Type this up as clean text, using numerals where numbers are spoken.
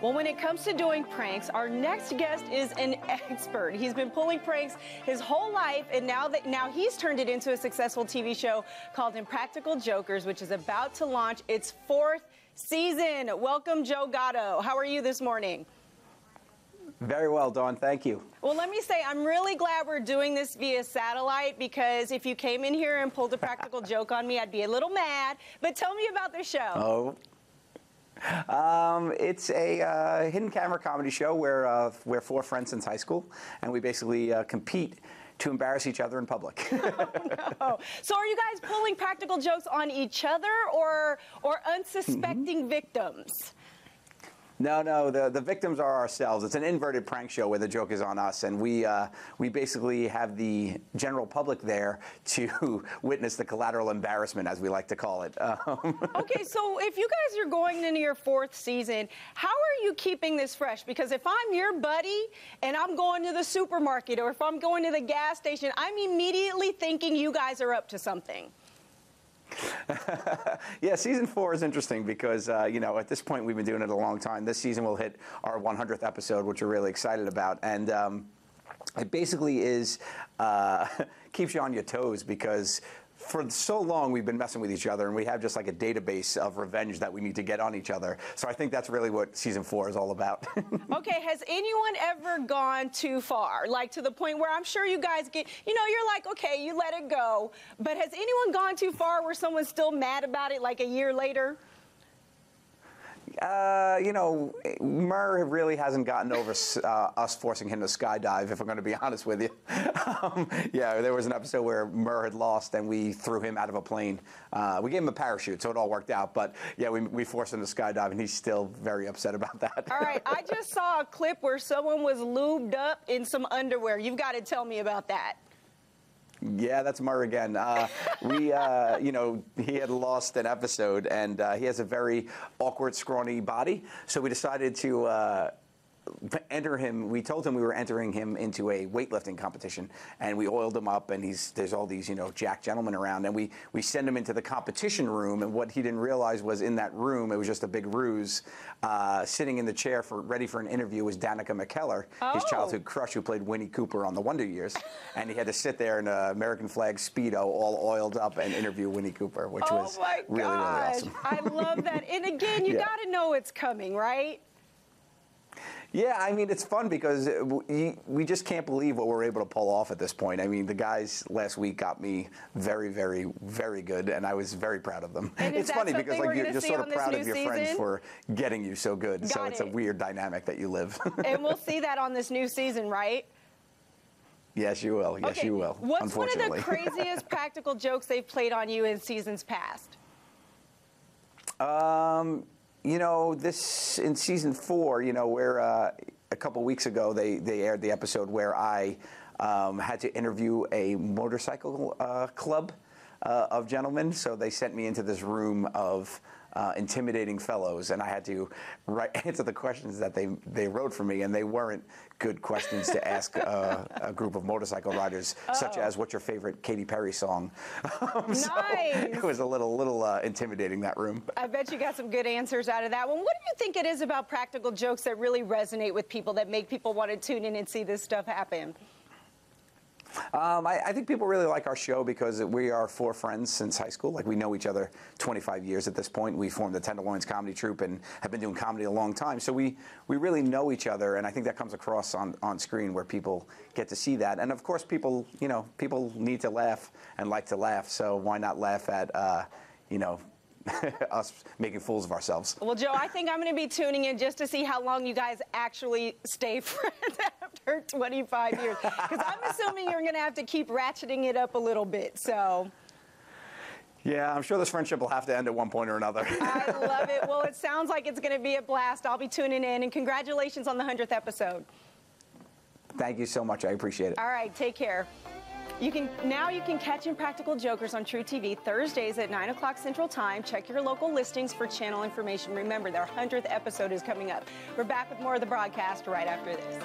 Well, when it comes to doing pranks, our next guest is an expert. He's been pulling pranks his whole life, and now he's turned it into a successful TV show called Impractical Jokers, which is about to launch its 4th season. Welcome, Joe Gatto. How are you this morning? Very well, Dawn. Thank you. Well, let me say, I'm really glad we're doing this via satellite, because if you came in here and pulled a practical joke on me, I'd be a little mad. But tell me about the show. It's a hidden camera comedy show where we're 4 friends since high school, and we basically compete to embarrass each other in public. Oh, no. So are you guys pulling practical jokes on each other or unsuspecting victims? No, the victims are ourselves. It's an inverted prank show where the joke is on us, and we basically have the general public there to witness the collateral embarrassment, as we like to call it. Okay, so if you guys are going into your 4th season, how are you keeping this fresh? Because if I'm your buddy and I'm going to the supermarket, or if I'm going to the gas station, I'm immediately thinking you guys are up to something. Yeah, season 4 is interesting because, you know, at this point we've been doing it a long time. This season we'll hit our 100th episode, which we're really excited about. And it basically is, keeps you on your toes, because for so long we've been messing with each other, and we have just like a database of revenge that we need to get on each other. So I think that's really what season 4 is all about. Okay, has anyone ever gone too far? Like to the point where I'm sure you guys get, you know, you're like, okay, you let it go. But has anyone gone too far where someone's still mad about it like a year later? You know, Murr really hasn't gotten over us forcing him to skydive, if I'm going to be honest with you. Yeah, there was an episode where Murr had lost and we threw him out of a plane. We gave him a parachute, so it all worked out. But yeah, we forced him to skydive, and he's still very upset about that. All right, I just saw a clip where someone was lubed up in some underwear. You've got to tell me about that. Yeah, that's Murr again. You know, he had lost an episode, and he has a very awkward, scrawny body. So we decided to enter him. We told him we were entering him into a weightlifting competition, and we oiled him up, and there's all these, you know, jack gentlemen around, and we send him into the competition room, and what he didn't realize was in that room, it was just a big ruse. Sitting in the chair ready for an interview was Danica McKellar, his childhood crush, who played Winnie Cooper on The Wonder Years, and he had to sit there in an American flag Speedo, all oiled up, and interview Winnie Cooper, which was really awesome. I love that. And again, you got to know it's coming, right? Yeah, I mean, it's fun because we just can't believe what we're able to pull off at this point. I mean, the guys last week got me very, very, very good, and I was very proud of them. And it's funny because like you're sort of proud of your friends for getting you so good. So it's a weird dynamic that you live. And we'll see that on this new season, right? Yes, you will. Yes, you will. What's one of the craziest practical jokes they've played on you in seasons past? You know, in season 4, you know, where a couple weeks ago they aired the episode where I had to interview a motorcycle club of gentlemen. So they sent me into this room of intimidating fellows, and I had to answer the questions that they wrote for me, and they weren't good questions to ask a group of motorcycle riders, such as, what's your favorite Katy Perry song? Nice. So it was a little intimidating, that room. I bet you got some good answers out of that one. What do you think it is about practical jokes that really resonate with people, that make people want to tune in and see this stuff happen? I think people really like our show because we are 4 friends since high school. Like, we know each other 25 years at this point. We formed the Tenderloins Comedy Troupe and have been doing comedy a long time. So we really know each other, and I think that comes across on screen, where people get to see that. And of course, people need to laugh and like to laugh. So why not laugh at, you know, us making fools of ourselves? Well, Joe, I think I'm going to be tuning in just to see how long you guys actually stay friends after 25 years. Because I'm assuming you're going to have to keep ratcheting it up a little bit, so. Yeah, I'm sure this friendship will have to end at one point or another. I love it. Well, it sounds like it's going to be a blast. I'll be tuning in, and congratulations on the 100th episode. Thank you so much. I appreciate it. All right, take care. Now you can catch Impractical Jokers on TruTV Thursdays at 9 o'clock Central Time. Check your local listings for channel information. Remember, their 100th episode is coming up. We're back with more of the broadcast right after this.